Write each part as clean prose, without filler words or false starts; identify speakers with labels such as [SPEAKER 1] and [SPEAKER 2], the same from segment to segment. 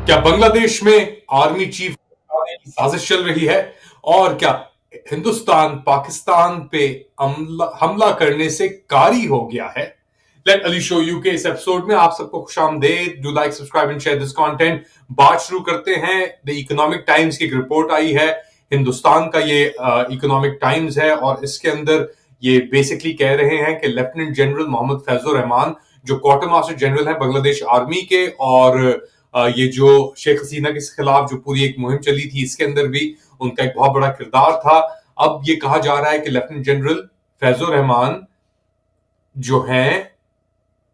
[SPEAKER 1] क्या बांग्लादेश में army chief की साजिश चल रही है? और क्या हिंदुस्तान पाकिस्तान पे हमला करने से कारी हो गया है? लेट अली शो यू के इस एपिसोड में आप सबको खुशामदेद। Do like, subscribe and share this content. बात शुरू करते हैं। द इकोनॉमिक टाइम्स की एक रिपोर्ट आई है, हिंदुस्तान का ये इकोनॉमिक टाइम्स है, और इसके अंदर ये बेसिकली कह रहे हैं कि लेफ्टिनेंट जनरल मोहम्मद फैजुर रहमान, जो क्वार्टर मास्टर जनरल है बांग्लादेश आर्मी के, और ये जो शेख हसीना के खिलाफ जो पूरी एक मुहिम चली थी, इसके अंदर भी उनका एक बहुत बड़ा किरदार था। अब ये कहा जा रहा है कि लेफ्टिनेंट जनरल फैजुर रहमान जो है,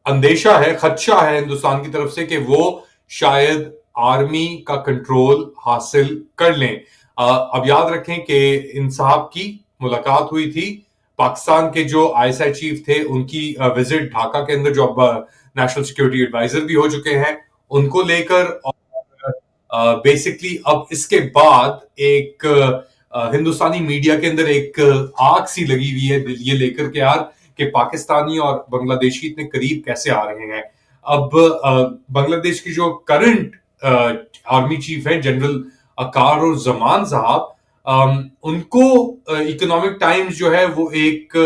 [SPEAKER 1] अंदेशा है, खदशा है हिंदुस्तान की तरफ से कि वो शायद आर्मी का कंट्रोल हासिल कर लें। अब याद रखें कि इन साहब की मुलाकात हुई थी पाकिस्तान के जो आईएसआई चीफ थे, उनकी विजिट ढाका के अंदर, जो अब नेशनल सिक्योरिटी एडवाइजर भी हो चुके हैं, उनको लेकर। और बेसिकली अब इसके बाद एक हिंदुस्तानी मीडिया के अंदर एक आग सी लगी हुई है ये लेकर के यार, कि पाकिस्तानी और बांग्लादेशी इतने करीब कैसे आ रहे हैं। अब बांग्लादेश की जो करंट आर्मी चीफ है जनरल अकार और जमान साहब, उनको इकोनॉमिक टाइम्स जो है वो एक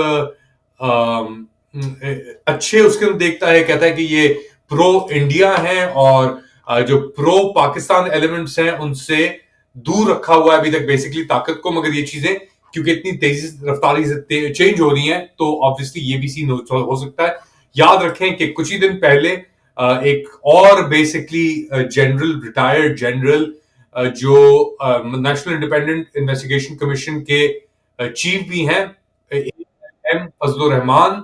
[SPEAKER 1] अच्छे उसके अंदर देखता है, कहता है कि ये प्रो इंडिया है, और जो प्रो पाकिस्तान एलिमेंट्स हैं उनसे दूर रखा हुआ है अभी तक बेसिकली ताकत को। मगर ये चीजें क्योंकि इतनी तेजी रफ्तारी से चेंज हो रही हैं, तो ऑब्वियसली ये भी सीन हो सकता है। याद रखें कि कुछ ही दिन पहले एक और बेसिकली जनरल, रिटायर्ड जनरल, जो नेशनल इंडिपेंडेंट इन्वेस्टिगेशन कमीशन के चीफ भी हैं, एम फजलुर रहमान,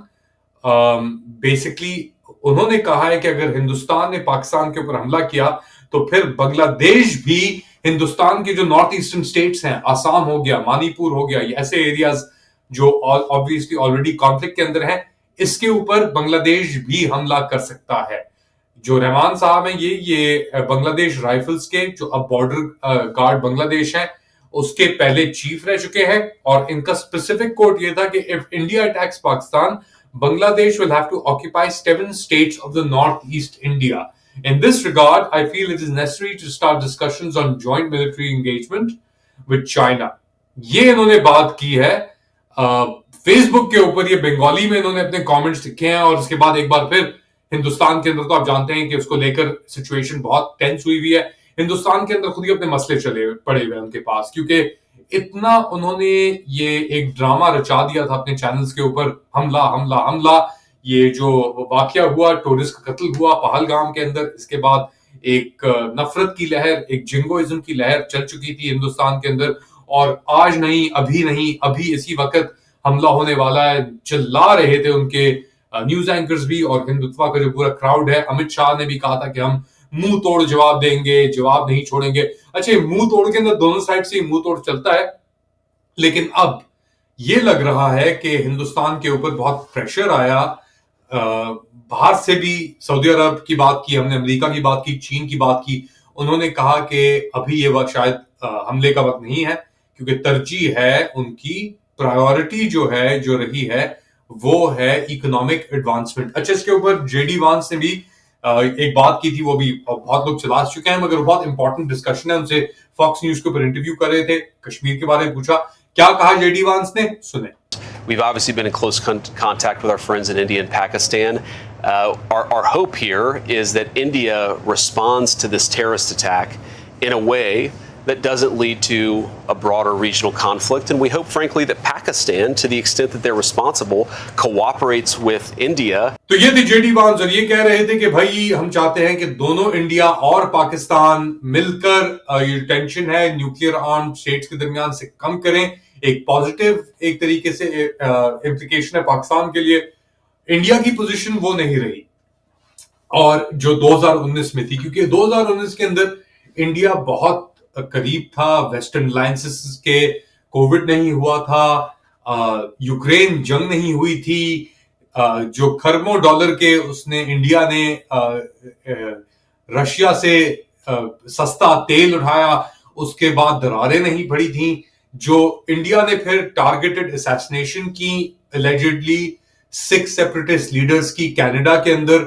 [SPEAKER 1] बेसिकली उन्होंने कहा है कि अगर हिंदुस्तान ने पाकिस्तान के ऊपर हमला किया तो फिर बांग्लादेश भी हिंदुस्तान के जो नॉर्थ ईस्टर्न स्टेट्स हैं, आसाम हो गया, मणिपुर हो गया, ये ऐसे एरियाज जो ऑब्वियसली ऑलरेडी कॉन्फ्लिक्ट के अंदर हैं, इसके ऊपर बांग्लादेश भी हमला कर सकता है। जो रहमान साहब हैं, ये बांग्लादेश राइफल्स के, जो अब बॉर्डर गार्ड बांग्लादेश है, उसके पहले चीफ रह चुके हैं। और इनका स्पेसिफिक कोट ये था कि if India attacks Pakistan, Bangladesh will have to occupy 7 states of the northeast India. In this regard, I feel it is necessary to start discussions on joint military engagement with China. ये इन्होंने बात की है Facebook के ऊपर, ये बंगाली में इन्होंने अपने कमेंट्स लिखे हैं। और उसके बाद एक बार फिर हिंदुस्तान के अंदर तो आप जानते हैं कि उसको लेकर सिचुएशन बहुत टेंस हुई है। हिंदुस्तान के अंदर खुद ही अपने मसले चले पड़े हुए उनके पास, क्योंकि इतना उन्होंने ये एक ड्रामा रचा दिया था अपने चैनल्स के ऊपर, हमला हमला हमला। ये जो वाकया हुआ, टूरिस्ट का कत्ल हुआ पहलगाम के अंदर, इसके बाद एक नफरत की लहर, एक जिंगोइज्म की लहर चल चुकी थी हिंदुस्तान के अंदर। और आज नहीं, अभी इसी वक्त हमला होने वाला है, चिल्ला रहे थे उनके न्यूज एंकर्स भी, और हिंदुत्व का जो पूरा क्राउड है। अमित शाह ने भी कहा था कि हम मुंह तोड़ जवाब देंगे, जवाब नहीं छोड़ेंगे। अच्छा, मुंह तोड़ के अंदर दोनों साइड से मुंह तोड़ चलता है, लेकिन अब ये लग रहा है कि हिंदुस्तान के ऊपर बहुत प्रेशर आया बाहर से भी। सऊदी अरब की बात की हमने, अमेरिका की बात की, चीन की बात की। उन्होंने कहा कि अभी ये वक्त शायद हमले का वक्त नहीं है, क्योंकि तरजीह है उनकी, प्रायोरिटी जो है, जो रही है, वो है इकोनॉमिक एडवांसमेंट। अच्छा, इसके ऊपर जेडी वांस ने भी एक बात की थी, वो भी बहुत लोग चला चुके हैं, मगर बहुत इंपॉर्टेंट डिस्कशन है। उनसे फॉक्स न्यूज के ऊपर इंटरव्यू कर रहे थे, कश्मीर के बारे में पूछा, क्या कहा जेडी वांस ने, सुने।
[SPEAKER 2] We've obviously been in close contact with our friends in India and Pakistan. Our hope here is that India responds to this terrorist attack in a way that doesn't lead to a broader regional conflict. And we hope, frankly, that Pakistan, to the extent that they're responsible, cooperates with India.
[SPEAKER 1] तो ये थे JD वांस, और ये कह रहे थे कि भाई हम चाहते हैं कि दोनों इंडिया और पाकिस्तान मिलकर ये टेंशन है न्यूक्लियर आर्म स्टेट्स के दरमियान से कम करें। एक पॉजिटिव एक तरीके से इम्प्लीकेशन है पाकिस्तान के लिए। इंडिया की पोजीशन वो नहीं रही, और जो 2019 में थी, क्योंकि 2019 के अंदर इंडिया बहुत करीब था वेस्टर्न अलायंसेस के, कोविड नहीं हुआ था, यूक्रेन जंग नहीं हुई थी, जो खरबों डॉलर के उसने इंडिया ने रशिया से सस्ता तेल उठाया, उसके बाद दरारें नहीं पड़ी थी, जो इंडिया ने फिर टारगेटेड असैसिनेशन की एलिजिडली 6 सेपरेटिस्ट लीडर्स की कनाडा के अंदर।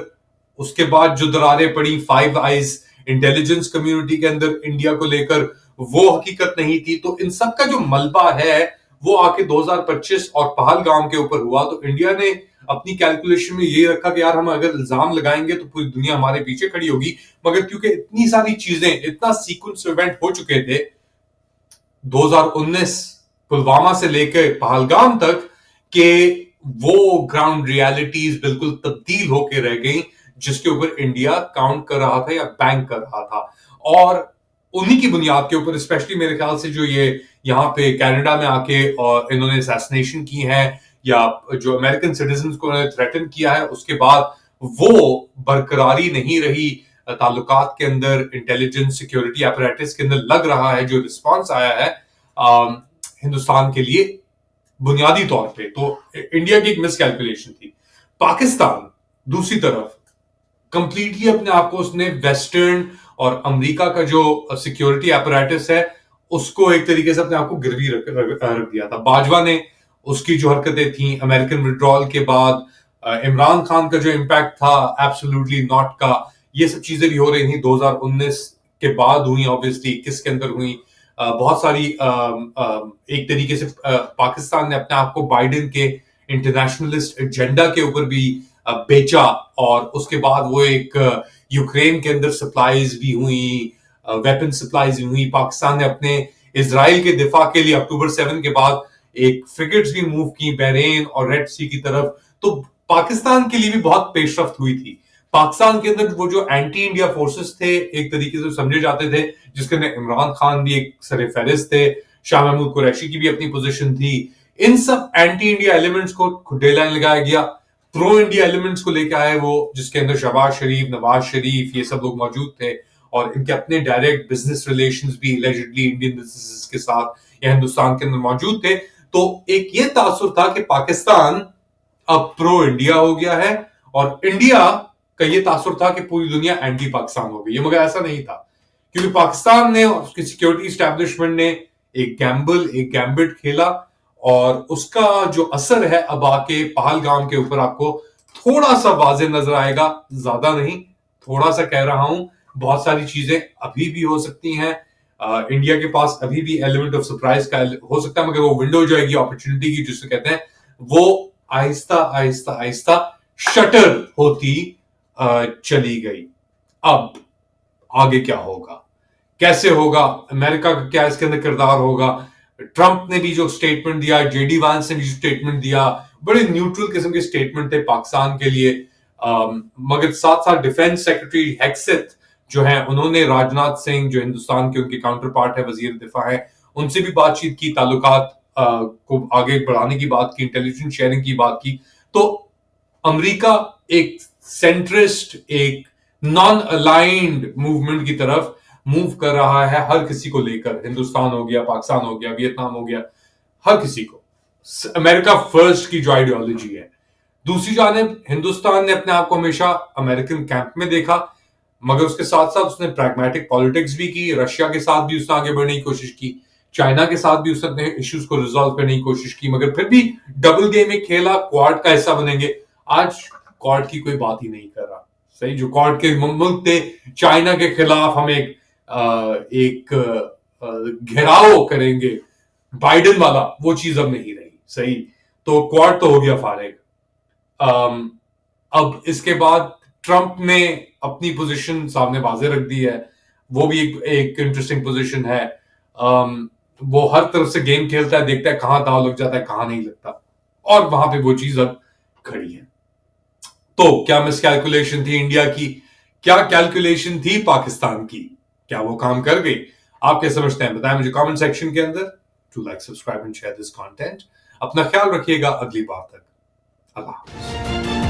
[SPEAKER 1] उसके बाद जो दरारें पड़ी फाइव आइज इंटेलिजेंस कम्युनिटी के अंदर इंडिया को लेकर वो हकीकत नहीं थी। तो इन सब का जो मलबा है वो आके 2025 और पहलगाम के ऊपर हुआ। तो इंडिया ने अपनी कैलकुलेशन में ये रखा कि यार हम अगर इल्जाम लगाएंगे तो पूरी दुनिया हमारे पीछे खड़ी होगी, मगर क्योंकि इतनी सारी चीजें, इतना सीक्वेंस इवेंट हो चुके थे 2019 पुलवामा से लेकर पहलगाम तक के वो ग्राउंड रियलिटीज बिल्कुल तब्दील होके रह गई, जिसके ऊपर इंडिया काउंट कर रहा था या बैंक कर रहा था। और उन्हीं की बुनियाद के ऊपर स्पेशली मेरे ख्याल से जो ये यहाँ पे कनाडा में आके और इन्होंने असैसिनेशन की है या जो अमेरिकन सिटीजन को उन्होंने थ्रेटन किया है, उसके बाद वो बरकरारी नहीं रही ताल्लुकात के अंदर, इंटेलिजेंस सिक्योरिटी अपरेटिस के अंदर लग रहा है जो रिस्पांस आया है हिंदुस्तान के लिए बुनियादी तौर पे। तो इंडिया की एक मिस कैलकुलेशन थी। पाकिस्तान दूसरी तरफ कंप्लीटली अपने आप को उसने वेस्टर्न और अमेरिका का जो सिक्योरिटी अपरेटिस है उसको एक तरीके से अपने आप को गिरवी रख दिया था। बाजवा ने उसकी जो हरकतें थी अमेरिकन विड्रॉल के बाद, इमरान खान का जो इम्पैक्ट था एब्सोल्युटली नॉट का, ये सब चीजें भी हो रही थी 2019 के बाद हुई, ऑब्वियसली 21 के अंदर हुई। बहुत सारी एक तरीके से पाकिस्तान ने अपने आप को बाइडेन के इंटरनेशनलिस्ट एजेंडा के ऊपर भी बेचा, और उसके बाद वो एक यूक्रेन के अंदर सप्लाईज भी हुई, वेपन सप्लाईज भी हुई। पाकिस्तान ने अपने इजराइल के दिफा के लिए अक्टूबर 7 के बाद एक फ्रिगेट्स भी मूव की बहरेन और रेड सी की तरफ। तो पाकिस्तान के लिए भी बहुत पेशरफ्त हुई थी। पाकिस्तान के अंदर वो जो एंटी इंडिया फोर्सेस थे एक तरीके से समझे जाते थे, जिसके अंदर इमरान खान भी एक सरे फहरिस्त थे, शाह महमूद कुरैशी की भी अपनी पोजीशन थी। इन सब एंटी इंडिया एलिमेंट्स को खुड्डे लाइन लगाया गया, प्रो इंडिया एलिमेंट्स को लेकर आए वो, जिसके अंदर शहबाज शरीफ, नवाज शरीफ, ये सब लोग मौजूद थे, और इनके अपने डायरेक्ट बिजनेस रिलेशंस भी एलिजिडली इंडियन बिजनेसेस के साथ या हिंदुस्तान के अंदर मौजूद थे। तो एक ये तासुर था कि पाकिस्तान अब प्रो इंडिया हो गया है, और इंडिया का ये तासुर था कि पूरी दुनिया एंटी पाकिस्तान हो गई है। मगर ऐसा नहीं था, क्योंकि पाकिस्तान ने, उसकी सिक्योरिटी स्टैब्लिशमेंट ने एक गैम्बल, एक गैम्बिट खेला, और उसका जो असर है अब आके पहलगाम के ऊपर आपको थोड़ा सा वाज़ेह नजर आएगा, ज्यादा नहीं, थोड़ा सा कह रहा हूं। बहुत सारी चीजें अभी भी हो सकती हैं, इंडिया के पास अभी भी एलिमेंट ऑफ सरप्राइज का हो सकता है, मगर वो विंडो जो आएगी अपॉर्चुनिटी की जिसे कहते हैं, वो आहिस्ता आहिस्ता आहिस्ता शटर होती चली गई। अब आगे क्या होगा, कैसे होगा, अमेरिका का क्या इसके अंदर किरदार होगा? ट्रंप ने भी जो स्टेटमेंट दिया, जेडी वांस ने भी जो स्टेटमेंट दिया, बड़े न्यूट्रल किस्म के स्टेटमेंट थे पाकिस्तान के लिए। मगर साथ साथ डिफेंस सेक्रेटरी हेक्सेथ जो है, उन्होंने राजनाथ सिंह जो हिंदुस्तान के उनके काउंटर पार्ट है, वजीर दिफा है, उनसे भी बातचीत की, ताल्लुकात को आगे बढ़ाने की बात की, इंटेलिजेंस शेयरिंग की बात की। तो अमेरिका एक सेंट्रिस्ट, एक नॉन अलाइंड मूवमेंट की तरफ मूव कर रहा है हर किसी को लेकर। हिंदुस्तान हो गया, पाकिस्तान हो गया, वियतनाम हो गया, हर किसी को अमेरिका फर्स्ट की जो आइडियोलॉजी है। दूसरी जानिब हिंदुस्तान ने अपने आप को हमेशा अमेरिकन कैंप में देखा, मगर उसके साथ साथ उसने प्रैग्मेटिक पॉलिटिक्स भी की। रशिया के साथ भी उसने आगे बढ़ने की कोशिश की, चाइना के साथ भी उसने अपने इश्यूज को रिजॉल्व करने की कोशिश की, मगर फिर भी डबल गेम में खेला, क्वाड का हिस्सा बनेंगे। आज क्वाड की कोई बात ही नहीं कर रहा। सही, जो क्वाड के मुल्क थे, चाइना के खिलाफ हम एक घेराव करेंगे बाइडेन वाला, वो चीज अब नहीं रही। सही, तो क्वाड तो हो गया फारिग। अब इसके बाद ट्रंप ने अपनी पोजीशन सामने वाज़ेह रख दी है, वो भी एक इंटरेस्टिंग पोजीशन है। वो हर तरफ से गेम खेलता है, देखता है कहां दाव लग जाता है, कहां नहीं लगता, और वहां पे वो चीज अब खड़ी है। तो क्या मिस कैलकुलेशन थी इंडिया की, क्या कैलकुलेशन थी पाकिस्तान की, क्या वो काम कर गई? आप क्या समझते हैं, बताएं मुझे कमेंट सेक्शन के अंदर। To like, subscribe and share this content. अपना ख्याल रखिएगा, अगली बार तक अल्लाह हाफ़िज़।